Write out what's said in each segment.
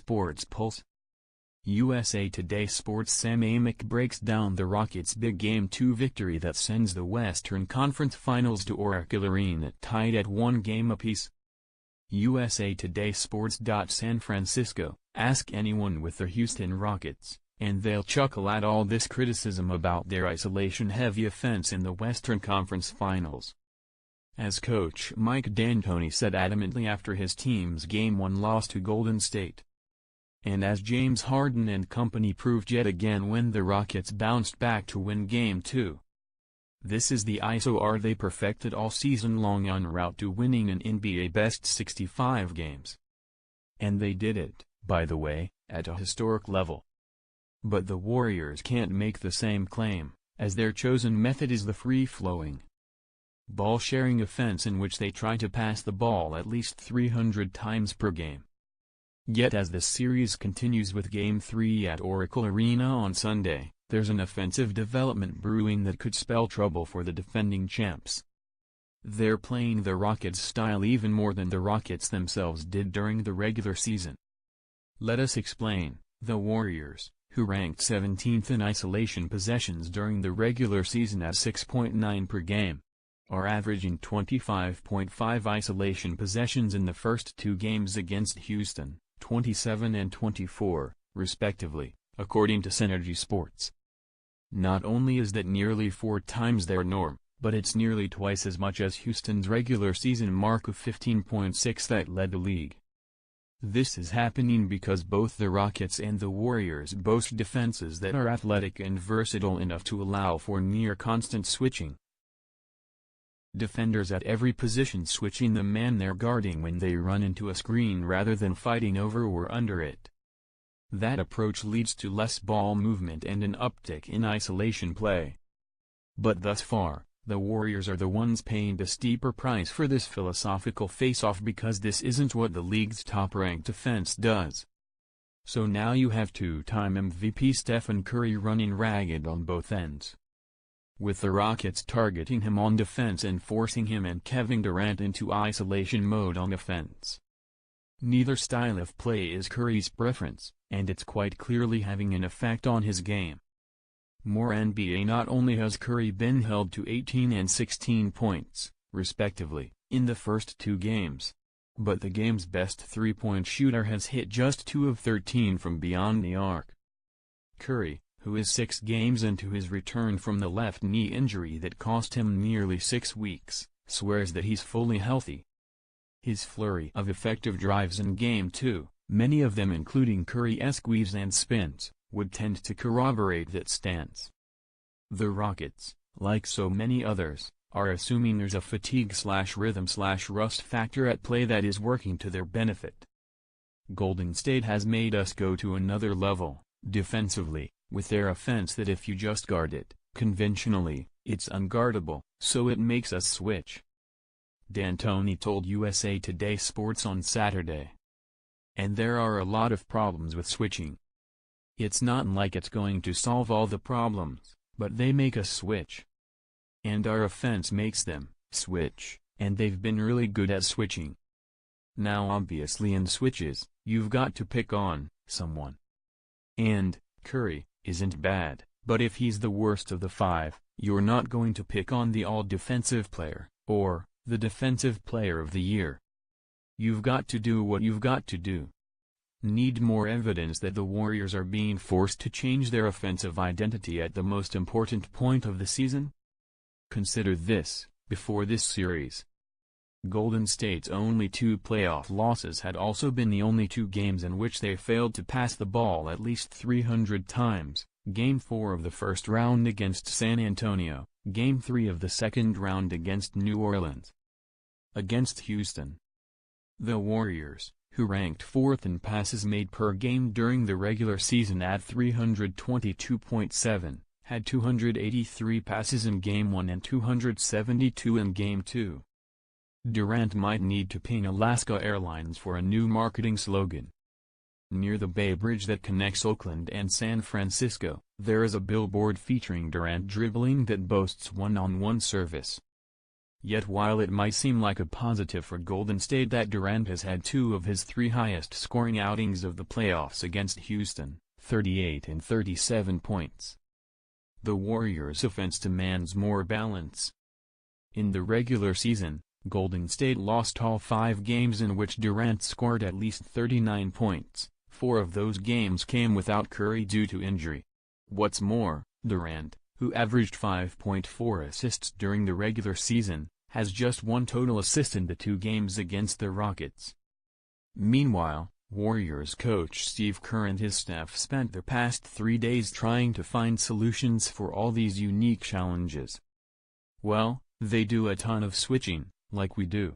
SportsPulse. USA Today Sports Sam Amick breaks down the Rockets' big Game 2 victory that sends the Western Conference Finals to Oracle Arena tied at 1 game apiece. USA Today Sports. San Francisco, ask anyone with the Houston Rockets, and they'll chuckle at all this criticism about their isolation-heavy offense in the Western Conference Finals. As coach Mike D'Antoni said adamantly after his team's Game 1 loss to Golden State. And as James Harden and company proved yet again when the Rockets bounced back to win Game 2. This is the ISO they perfected all season long en route to winning an NBA best 65 games. And they did it, by the way, at a historic level. But the Warriors can't make the same claim, as their chosen method is the free-flowing, ball-sharing offense in which they try to pass the ball at least 300 times per game. Yet as the series continues with Game 3 at Oracle Arena on Sunday, there's an offensive development brewing that could spell trouble for the defending champs. They're playing the Rockets' style even more than the Rockets themselves did during the regular season. Let us explain. The Warriors, who ranked 17th in isolation possessions during the regular season at 6.9 per game, are averaging 25.5 isolation possessions in the first 2 games against Houston, 27 and 24, respectively, according to Synergy Sports. Not only is that nearly 4 times their norm, but it's nearly twice as much as Houston's regular season mark of 15.6 that led the league. This is happening because both the Rockets and the Warriors boast defenses that are athletic and versatile enough to allow for near-constant switching. Defenders at every position switching the man they're guarding when they run into a screen rather than fighting over or under it. That approach leads to less ball movement and an uptick in isolation play. But thus far, the Warriors are the ones paying the steeper price for this philosophical face-off because this isn't what the league's top-ranked offense does. So now you have 2-time MVP Stephen Curry running ragged on both ends, with the Rockets targeting him on defense and forcing him and Kevin Durant into isolation mode on offense. Neither style of play is Curry's preference, and it's quite clearly having an effect on his game. More NBA. Not only has Curry been held to 18 and 16 points, respectively, in the first 2 games, but the game's best three-point shooter has hit just 2 of 13 from beyond the arc. Curry, who is 6 games into his return from the left knee injury that cost him nearly 6 weeks, swears that he's fully healthy. His flurry of effective drives in Game 2, many of them including Curry-esque weaves and spins, would tend to corroborate that stance. The Rockets, like so many others, are assuming there's a fatigue/rhythm/rust factor at play that is working to their benefit. Golden State has made us go to another level, defensively, with their offense that if you just guard it, conventionally, it's unguardable, so it makes us switch. D'Antoni told USA Today Sports on Saturday. And there are a lot of problems with switching. It's not like it's going to solve all the problems, but they make us switch. And our offense makes them switch, and they've been really good at switching. Now obviously in switches, you've got to pick on someone. And Curry isn't bad, but if he's the worst of the 5, you're not going to pick on the all-defensive player, or the defensive player of the year. You've got to do what you've got to do. Need more evidence that the Warriors are being forced to change their offensive identity at the most important point of the season? Consider this: before this series, Golden State's only 2 playoff losses had also been the only 2 games in which they failed to pass the ball at least 300 times, Game 4 of the first round against San Antonio, Game 3 of the second round against New Orleans. Against Houston, the Warriors, who ranked 4th in passes made per game during the regular season at 322.7, had 283 passes in Game 1 and 272 in Game 2. Durant might need to ping Alaska Airlines for a new marketing slogan. Near the Bay Bridge that connects Oakland and San Francisco, there is a billboard featuring Durant dribbling that boasts one-on-one service. Yet while it might seem like a positive for Golden State that Durant has had 2 of his 3 highest scoring outings of the playoffs against Houston, 38 and 37 points, the Warriors' offense demands more balance. In the regular season, Golden State lost all 5 games in which Durant scored at least 39 points. 4 of those games came without Curry due to injury. What's more, Durant, who averaged 5.4 assists during the regular season, has just 1 total assist in the 2 games against the Rockets. Meanwhile, Warriors coach Steve Kerr and his staff spent the past 3 days trying to find solutions for all these unique challenges. Well, they do a ton of switching, like we do.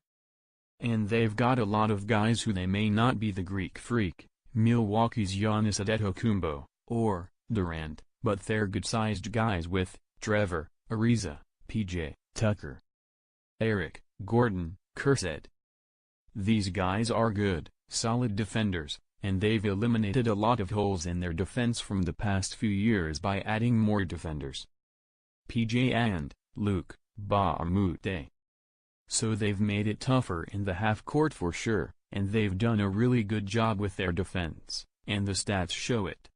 And they've got a lot of guys who they may not be the Greek Freak, Milwaukee's Giannis Antetokounmpo, or Durant, but they're good-sized guys with Trevor Ariza, PJ Tucker, Eric Gordon, Kerr said. These guys are good, solid defenders, and they've eliminated a lot of holes in their defense from the past few years by adding more defenders. PJ and Luke Bamute. So they've made it tougher in the half-court for sure, and they've done a really good job with their defense, and the stats show it.